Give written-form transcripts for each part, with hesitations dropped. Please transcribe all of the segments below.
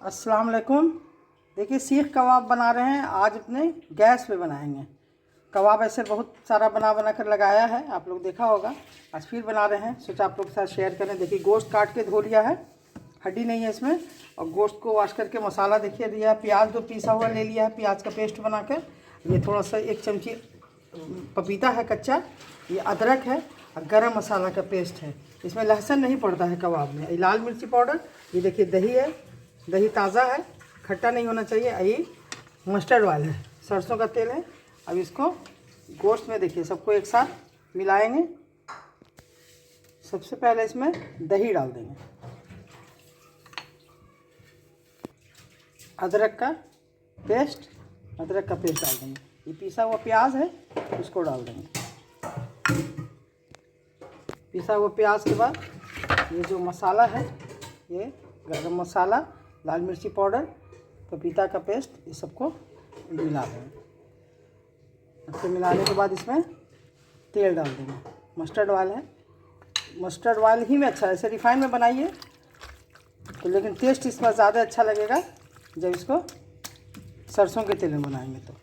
अस्सलाम वालेकुम। देखिए सीख कबाब बना रहे हैं। आज अपने गैस पे बनाएंगे कबाब। ऐसे बहुत सारा बना कर लगाया है, आप लोग देखा होगा। आज फिर बना रहे हैं, सोचा आप लोग के साथ शेयर करें। देखिए गोश्त काट के धो लिया है, हड्डी नहीं है इसमें। और गोश्त को वॉश करके मसाला देखिए दिया। प्याज तो पिसा हुआ ले लिया है, प्याज का पेस्ट बनाकर। ये थोड़ा सा 1 चमची पपीता है कच्चा, ये अदरक है और गरम मसाला का पेस्ट है। इसमें लहसुन नहीं पड़ता है कबाब में। ये लाल मिर्ची पाउडर, ये देखिए दही है, दही ताज़ा है, खट्टा नहीं होना चाहिए। ये मस्टर्ड ऑयल है, सरसों का तेल है। अब इसको गोश्त में देखिए सबको एक साथ मिलाएंगे। सबसे पहले इसमें दही डाल देंगे, अदरक का पेस्ट डाल देंगे। ये पिसा हुआ प्याज है, उसको डाल देंगे। पिसा हुआ प्याज के बाद ये जो मसाला है, ये गरम मसाला, लाल मिर्ची पाउडर, पपीता का पेस्ट, ये सबको मिला देंगे। अच्छे मिलाने के बाद इसमें तेल डाल देंगे। मस्टर्ड ऑयल है, मस्टर्ड ऑयल ही में अच्छा है। ऐसे रिफाइन में बनाइए तो लेकिन टेस्ट इसमें ज़्यादा अच्छा लगेगा जब इसको सरसों के तेल में बनाएंगे तो।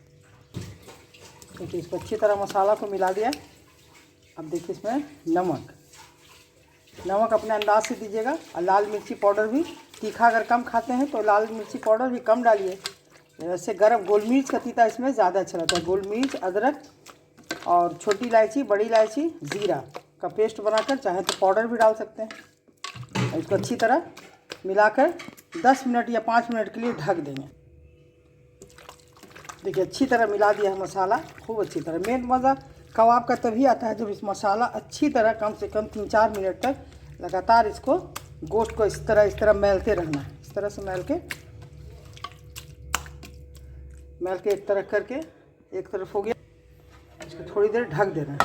देखिए इसको अच्छी तरह मसाला को मिला दिया। अब देखिए इसमें नमक अपने अंदाज से दीजिएगा। और लाल मिर्ची पाउडर भी, तीखा अगर कम खाते हैं तो लाल मिर्ची पाउडर भी कम डालिए। वैसे गरम गोल मिर्च का तीता इसमें ज़्यादा अच्छा लगता है। गोल मिर्च, अदरक और छोटी इलायची, बड़ी इलायची, ज़ीरा का पेस्ट बनाकर, चाहे तो पाउडर भी डाल सकते हैं। और इसको अच्छी तरह मिलाकर 10 मिनट या 5 मिनट के लिए ढक देंगे। देखिए अच्छी तरह मिला दिया है मसाला, खूब अच्छी तरह। मेन मज़ा कबाब का तभी आता है जब इस मसाला अच्छी तरह कम से कम 3-4 मिनट तक लगातार इसको गोश्त को इस तरह मैलते रहना है। इस तरह से मैल के एक तरफ करके, एक तरफ हो गया, इसको थोड़ी देर ढक देना है।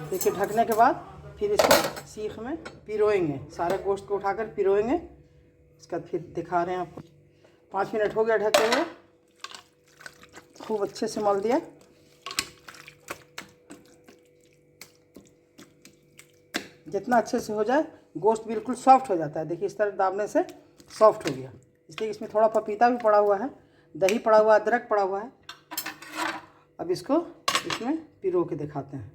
देखिए ढकने के बाद फिर इसको सीख में पिरोएंगे, सारे गोश्त को उठाकर पिरोएंगे। इसका फिर दिखा रहे हैं आपको। 5 मिनट हो गया ढके हुए, खूब अच्छे से मल दिया। जितना अच्छे से हो जाए, गोश्त बिल्कुल सॉफ्ट हो जाता है। देखिए इस तरह दाबने से सॉफ्ट हो गया। इसलिए इसमें थोड़ा पपीता भी पड़ा हुआ है, दही पड़ा हुआ है, अदरक पड़ा हुआ है। अब इसको इसमें पिरो के दिखाते हैं।